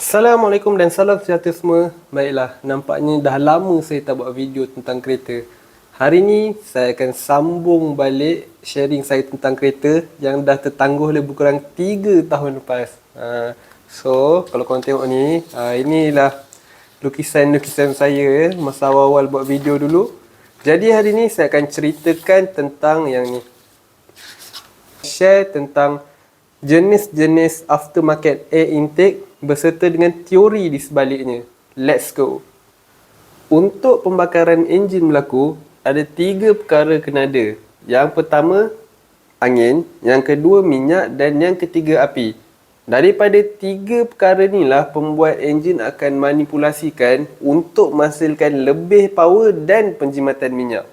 Assalamualaikum dan salam sejahtera semua. Baiklah, nampaknya dah lama saya tak buat video tentang kereta. Hari ni saya akan sambung balik sharing saya tentang kereta yang dah tertangguh lebih kurang 3 tahun lepas. So, kalau korang tengok ni, inilah lukisan-lukisan saya masa awal-awal buat video dulu. Jadi hari ni saya akan ceritakan tentang yang ni. Share tentang jenis-jenis aftermarket air intake berserta dengan teori di sebaliknya. Let's go. Untuk pembakaran enjin berlaku, ada 3 perkara kena ada. Yang pertama, angin. Yang kedua, minyak. Dan yang ketiga, api. Daripada 3 perkara inilah pembuat enjin akan manipulasikan untuk menghasilkan lebih power dan penjimatan minyak.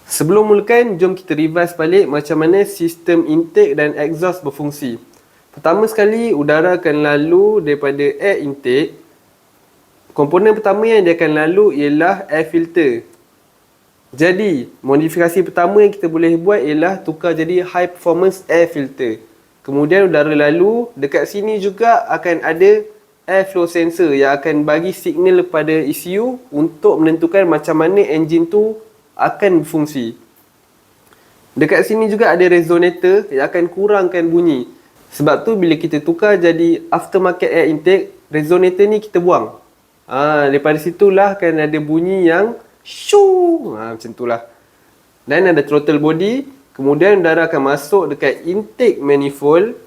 Sebelum mulakan, jom kita revise balik macam mana sistem intake dan exhaust berfungsi. Pertama sekali, udara akan lalu daripada air intake. Komponen pertama yang dia akan lalu ialah air filter. Jadi, modifikasi pertama yang kita boleh buat ialah tukar jadi high performance air filter. Kemudian udara lalu, dekat sini juga akan ada air flow sensor yang akan bagi signal kepada ECU untuk menentukan macam mana enjin tu akan berfungsi. Dekat sini juga ada resonator yang akan kurangkan bunyi. Sebab tu bila kita tukar jadi aftermarket air intake, resonator ni kita buang. Daripada situlah akan ada bunyi yang shoo, macam itulah. Dan ada throttle body, kemudian udara akan masuk dekat intake manifold,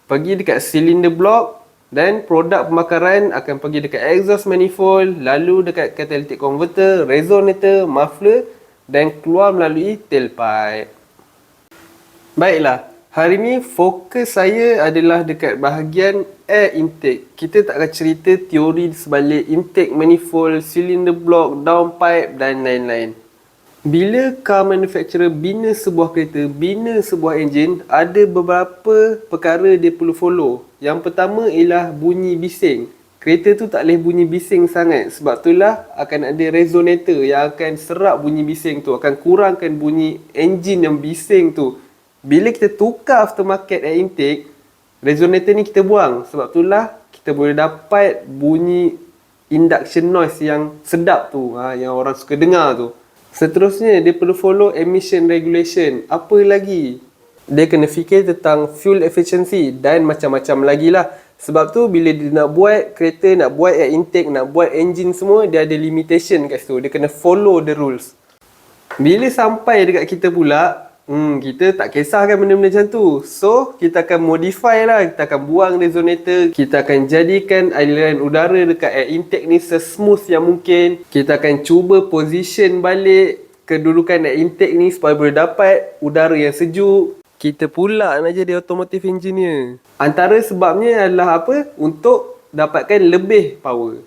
pergi dekat cylinder block, dan produk pembakaran akan pergi dekat exhaust manifold, lalu dekat catalytic converter, resonator, muffler dan keluar melalui tailpipe. Baiklah, hari ni fokus saya adalah dekat bahagian air intake. Kita tak akan cerita teori sebalik intake manifold, cylinder block, downpipe dan lain-lain. Bila car manufacturer bina sebuah kereta, bina sebuah enjin, ada beberapa perkara dia perlu follow. Yang pertama ialah bunyi bising. Kereta tu tak boleh bunyi bising sangat. Sebab itulah akan ada resonator yang akan serap bunyi bising tu, akan kurangkan bunyi enjin yang bising tu. Bila kita tukar aftermarket air intake, resonator ni kita buang. Sebab itulah kita boleh dapat bunyi induction noise yang sedap tu, yang orang suka dengar tu. Seterusnya, dia perlu follow emission regulation. Apa lagi? Dia kena fikir tentang fuel efficiency dan macam-macam lagi lah. Sebab tu bila dia nak buat kereta, nak buat air intake, nak buat engine semua, dia ada limitation kat situ. Dia kena follow the rules. Bila sampai dekat kita pula, kita tak kisahkan benda-benda macam tu. So, kita akan modify lah. Kita akan buang resonator. Kita akan jadikan aliran udara dekat air intake ni sesmooth yang mungkin. Kita akan cuba position balik kedudukan air intake ni supaya boleh dapat udara yang sejuk. Kita pula nak jadi automotive engineer. Antara sebabnya adalah apa? Untuk dapatkan lebih power.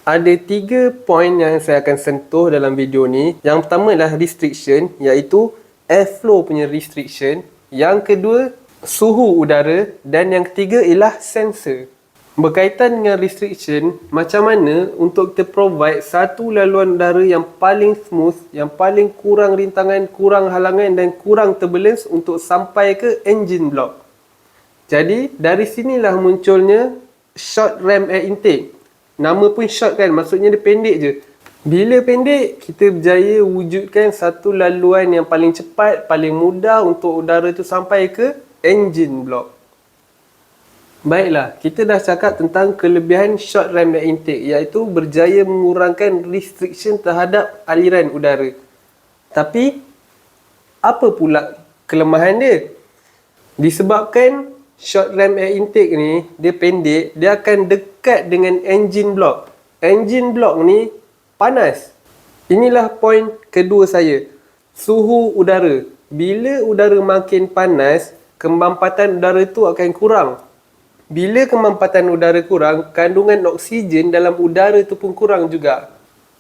Ada 3 poin yang saya akan sentuh dalam video ni. Yang pertama adalah restriction, iaitu airflow punya restriction. Yang kedua, suhu udara. Dan yang ketiga ialah sensor. Berkaitan dengan restriction, macam mana untuk kita provide satu laluan udara yang paling smooth, yang paling kurang rintangan, kurang halangan dan kurang turbulence untuk sampai ke engine block. Jadi, dari sinilah munculnya short ram air intake. Nama pun short kan, maksudnya dia pendek je. Bila pendek, kita berjaya wujudkan satu laluan yang paling cepat, paling mudah untuk udara tu sampai ke engine block. Baiklah, kita dah cakap tentang kelebihan short ram air intake, iaitu berjaya mengurangkan restriction terhadap aliran udara. Tapi, apa pula kelemahan dia? Disebabkan short ram air intake ni, dia pendek, dia akan dekat dengan engine block. Engine block ni panas. Inilah poin kedua saya. Suhu udara. Bila udara makin panas, kemampatan udara tu akan kurang. Bila kemampatan udara kurang, kandungan oksigen dalam udara tu pun kurang juga.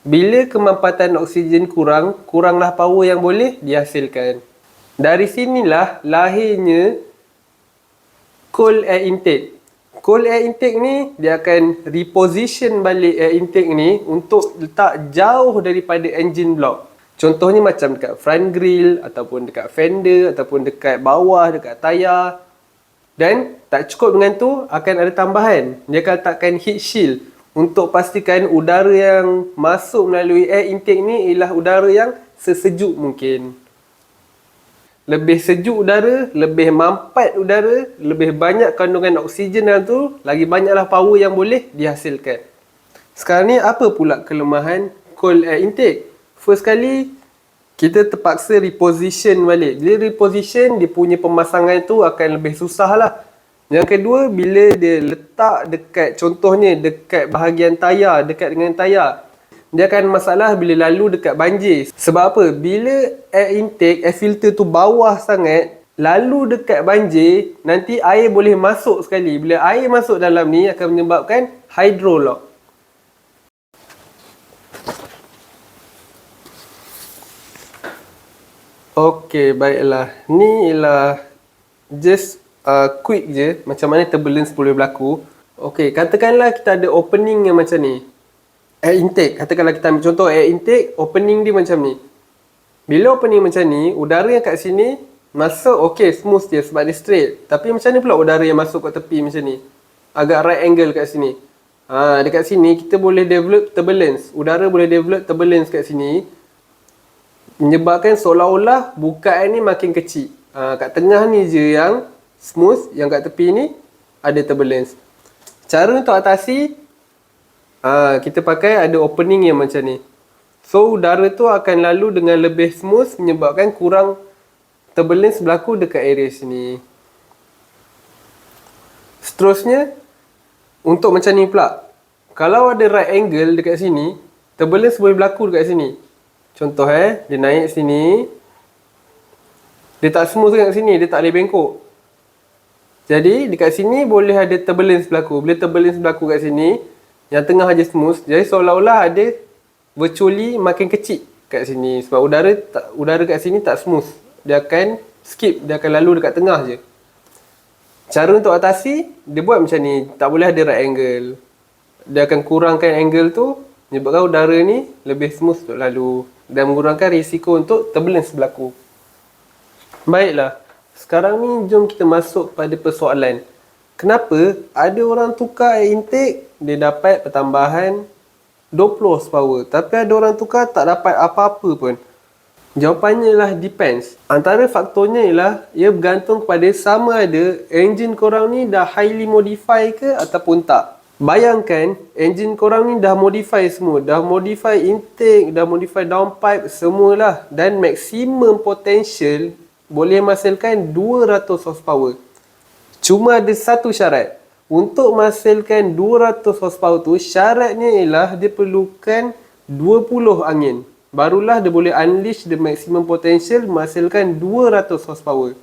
Bila kemampatan oksigen kurang, kuranglah power yang boleh dihasilkan. Dari sinilah lahirnya cold air intake. Cold air intake ni, dia akan reposition balik air intake ni untuk letak jauh daripada engine block. Contohnya macam dekat front grille, ataupun dekat fender, ataupun dekat bawah, dekat tayar. Dan tak cukup dengan tu, akan ada tambahan. Dia akan letakkan heat shield untuk pastikan udara yang masuk melalui air intake ni ialah udara yang sesejuk mungkin. Lebih sejuk udara, lebih mampat udara, lebih banyak kandungan oksigen dalam tu, lagi banyaklah power yang boleh dihasilkan. Sekarang ni apa pula kelemahan cold air intake? First kali, kita terpaksa reposition balik. Bila reposition, dia punya pemasangan tu akan lebih susah lah. Yang kedua, bila dia letak dekat, contohnya dekat bahagian tayar, dekat dengan tayar, dia akan masalah bila lalu dekat banjir. Sebab apa? Bila air intake, air filter tu bawah sangat, lalu dekat banjir, nanti air boleh masuk sekali. Bila air masuk dalam ni akan menyebabkan hydrolock. Okey, baiklah. Ni ialah just quick je macam mana turbulence boleh berlaku. Okey, katakanlah kita ada opening yang macam ni. Air intake, katakanlah kita ambil contoh air intake, opening dia macam ni. Bila opening macam ni, udara yang kat sini masuk, okey, smooth je sebab dia straight. Tapi macam ni pula udara yang masuk kat tepi macam ni. Agak right angle kat sini. Dekat sini kita boleh develop turbulence. Udara boleh develop turbulence kat sini, menyebabkan seolah-olah bukaan ni makin kecil. Kat tengah ni je yang smooth, yang kat tepi ni ada turbulence. Cara untuk atasi, kita pakai ada opening yang macam ni. So udara tu akan lalu dengan lebih smooth, menyebabkan kurang turbulence berlaku dekat area sini. Seterusnya, untuk macam ni pula, kalau ada right angle dekat sini, turbulence boleh berlaku dekat sini. Contoh dia naik sini, dia tak smooth kat sini, dia tak boleh bengkok. Jadi dekat sini boleh ada turbulence berlaku. Bila turbulence berlaku kat sini, yang tengah je smooth, jadi seolah-olah ada virtually makin kecil kat sini. Sebab udara kat sini tak smooth. Dia akan skip, dia akan lalu dekat tengah je. Cara untuk atasi, dia buat macam ni, tak boleh ada right angle. Dia akan kurangkan angle tu, menyebabkan udara ni lebih smooth untuk lalu dan mengurangkan risiko untuk turbulence berlaku. Baiklah, sekarang ni jom kita masuk pada persoalan. Kenapa ada orang tukar air intake, dia dapat pertambahan 20 horsepower, tapi ada orang tukar tak dapat apa-apa pun? Jawapannya ialah depends. Antara faktornya ialah ia bergantung kepada sama ada enjin korang ni dah highly modify ke ataupun tak. Bayangkan enjin korang ni dah modify semua, dah modify intake, dah modify downpipe, semualah, dan maksimum potential boleh menghasilkan 200 horsepower. Cuma ada satu syarat. Untuk menghasilkan 200 horsepower tu, syaratnya ialah dia perlukan 20 angin. Barulah dia boleh unleash the maximum potential menghasilkan 200 horsepower.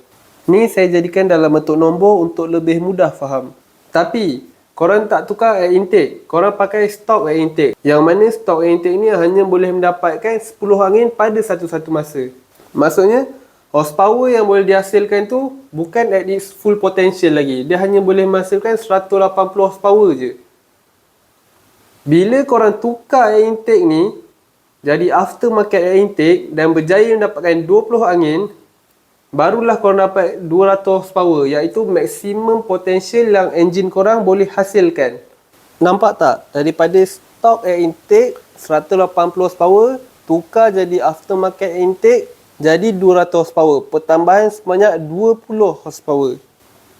Ni saya jadikan dalam bentuk nombor untuk lebih mudah faham. Tapi korang tak tukar air intake, korang pakai stock air intake. Yang mana stock air intake ni hanya boleh mendapatkan 10 angin pada satu-satu masa. Maksudnya, horsepower yang boleh dihasilkan tu bukan at its full potential lagi. Dia hanya boleh menghasilkan 180 horsepower je. Bila korang tukar air intake ni, jadi aftermarket air intake dan berjaya mendapatkan 20 angin, barulah korang dapat 200 horsepower, iaitu maksimum potential yang enjin korang boleh hasilkan. Nampak tak? Daripada stock air intake 180 horsepower, tukar jadi aftermarket air intake, jadi 200 horsepower. Pertambahan sebanyak 20 horsepower.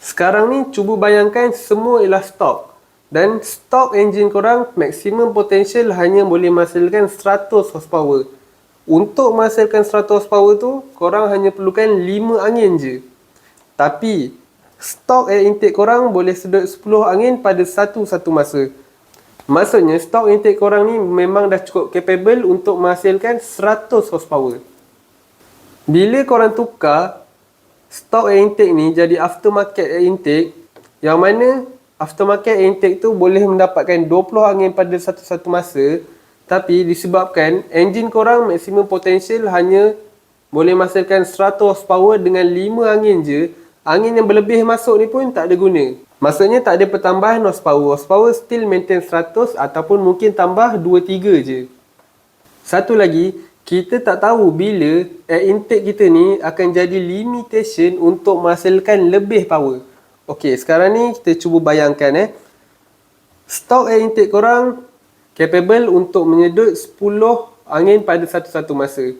Sekarang ni cuba bayangkan semua ialah stock. Dan stock enjin korang maksimum potential hanya boleh menghasilkan 100 horsepower. Untuk menghasilkan 100 horsepower tu, korang hanya perlukan 5 angin je. Tapi, stok air intake korang boleh sedut 10 angin pada satu-satu masa. Maksudnya, stok intake korang ni memang dah cukup capable untuk menghasilkan 100 horsepower. Bila korang tukar stok air intake ni jadi aftermarket air intake, yang mana aftermarket air intake tu boleh mendapatkan 20 angin pada satu-satu masa, tapi disebabkan enjin korang maksimum potential hanya boleh menghasilkan 100 horsepower dengan 5 angin je, angin yang berlebih masuk ni pun tak ada guna. Maksudnya tak ada pertambahan horsepower. Horsepower still maintain 100 ataupun mungkin tambah 2-3 je. Satu lagi, kita tak tahu bila air intake kita ni akan jadi limitation untuk menghasilkan lebih power. Okey, sekarang ni kita cuba bayangkan stok air intake korang capable untuk menyedut 10 angin pada satu-satu masa.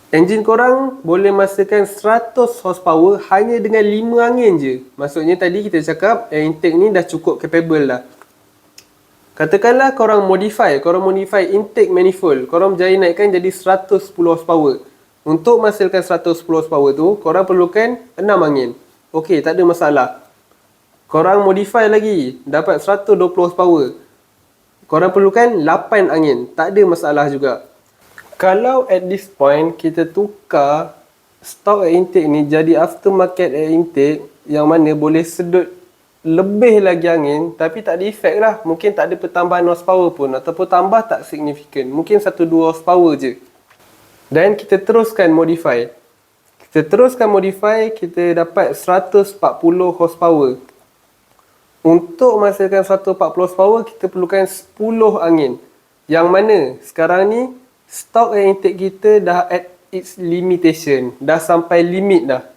Enjin korang boleh menghasilkan 100 horsepower hanya dengan 5 angin je. Maksudnya tadi kita cakap air intake ni dah cukup capable dah. Katakanlah korang modify intake manifold. Korang berjaya naikkan jadi 110 horsepower. Untuk menghasilkan 110 horsepower tu, korang perlukan 6 angin. Okey, tak ada masalah. Korang modify lagi, dapat 120 horsepower. Korang perlukan 8 angin. Tak ada masalah juga. Kalau at this point, kita tukar stok air intake ni jadi aftermarket air intake yang mana boleh sedut lebih lagi angin, tapi tak ada efek lah. Mungkin tak ada pertambahan horsepower pun, ataupun tambah tak signifikan. Mungkin 1-2 horsepower je. Dan kita teruskan modify. Kita dapat 140 horsepower. Untuk menghasilkan 140 horsepower, kita perlukan 10 angin. Yang mana sekarang ni, stok air intake kita dah at its limitation. Dah sampai limit dah.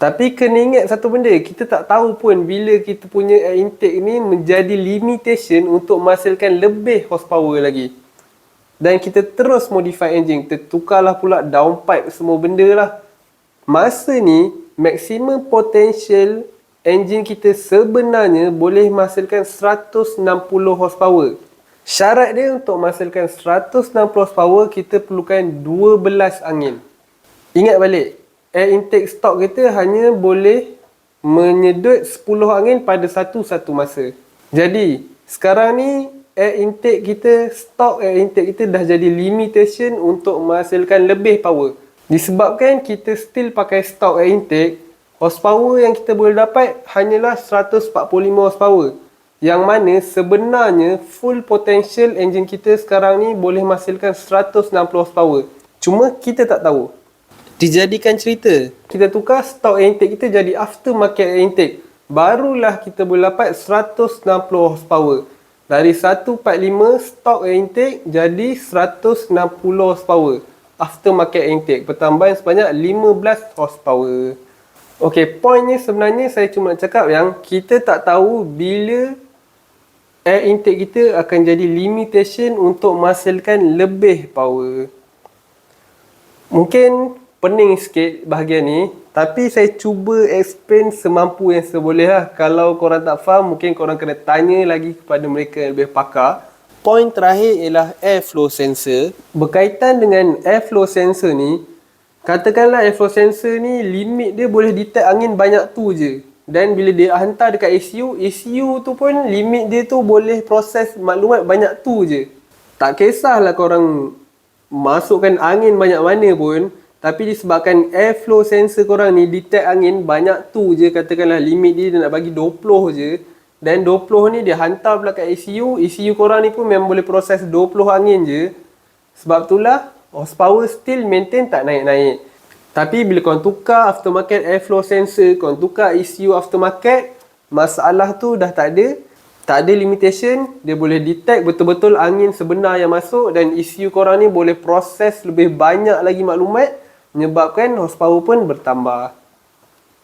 Tapi kena ingat satu benda, kita tak tahu pun bila kita punya air intake ni menjadi limitation untuk menghasilkan lebih horsepower lagi. Dan kita terus modify engine. Kita tukarlah pula downpipe semua benda lah. Masa ni, maximum potential enjin kita sebenarnya boleh menghasilkan 160 horsepower. Syarat dia untuk menghasilkan 160 horsepower, kita perlukan 12 angin. Ingat balik, air intake stok kita hanya boleh menyedut 10 angin pada satu-satu masa. Jadi, sekarang ni stok air intake kita dah jadi limitation untuk menghasilkan lebih power. Disebabkan kita still pakai stok air intake, horsepower yang kita boleh dapat hanyalah 145 horsepower. Yang mana sebenarnya full potential engine kita sekarang ni boleh menghasilkan 160 horsepower. Cuma kita tak tahu. Dijadikan cerita, kita tukar stok air intake kita jadi aftermarket air intake. Barulah kita boleh dapat 160 horsepower. Dari 145 stok air intake jadi 160 horsepower. Aftermarket air intake. Pertambahan sebanyak 15 horsepower. Okey, pointnya sebenarnya saya cuma nak cakap yang kita tak tahu bila air intake kita akan jadi limitation untuk menghasilkan lebih power. Mungkin pening sikit bahagian ni, tapi saya cuba explain semampu yang saya boleh lah. Kalau korang tak faham, mungkin korang kena tanya lagi kepada mereka yang lebih pakar. Point terakhir ialah airflow sensor. Berkaitan dengan airflow sensor ni, katakanlah airflow sensor ni limit dia boleh detect angin banyak tu je. Dan bila dia hantar dekat ECU tu pun limit dia tu boleh proses maklumat banyak tu je. Tak kisahlah korang masukkan angin banyak mana pun, tapi disebabkan airflow sensor korang ni detect angin banyak tu je, katakanlah limit dia nak bagi 20 je. Dan 20 ni dia hantar pula kat ECU korang ni pun memang boleh proses 20 angin je. Sebab itulah horsepower still maintain tak naik-naik. Tapi bila korang tukar aftermarket airflow sensor, korang tukar ECU aftermarket, masalah tu dah tak ada. Tak ada limitation, dia boleh detect betul-betul angin sebenar yang masuk dan ECU korang ni boleh proses lebih banyak lagi maklumat, menyebabkan horsepower pun bertambah.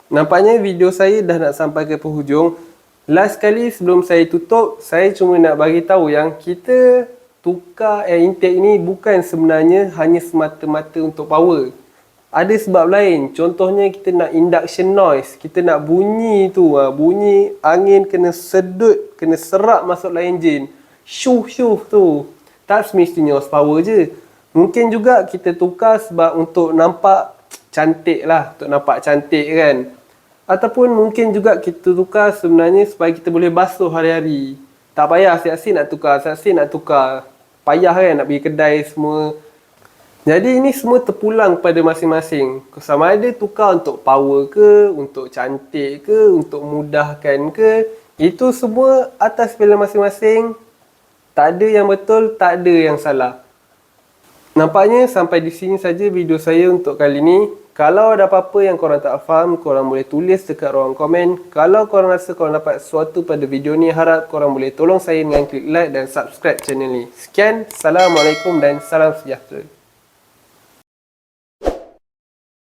Nampaknya video saya dah nak sampai ke penghujung. Last kali sebelum saya tutup, saya cuma nak bagi tahu yang kita tukar air intake ni bukan sebenarnya hanya semata-mata untuk power. Ada sebab lain. Contohnya kita nak induction noise. Kita nak bunyi tu. Bunyi angin kena sedut, kena serap masuk dalam enjin. Syuh-syuh tu. Tak semestinya horsepower je. Mungkin juga kita tukar sebab untuk nampak cantik lah. Untuk nampak cantik kan. Ataupun mungkin juga kita tukar sebenarnya supaya kita boleh basuh hari-hari. Tak payah asyik-asyik nak tukar. Payah kan nak pergi kedai semua. Jadi ini semua terpulang pada masing-masing. Sama ada tukar untuk power ke, untuk cantik ke, untuk mudahkan ke. Itu semua atas pilihan masing-masing. Tak ada yang betul, tak ada yang salah. Nampaknya sampai di sini saja video saya untuk kali ini. Kalau ada apa-apa yang korang tak faham, korang boleh tulis dekat ruang komen. Kalau korang rasa korang dapat sesuatu pada video ni, harap korang boleh tolong saya dengan klik like dan subscribe channel ni. Sekian, Assalamualaikum dan salam sejahtera.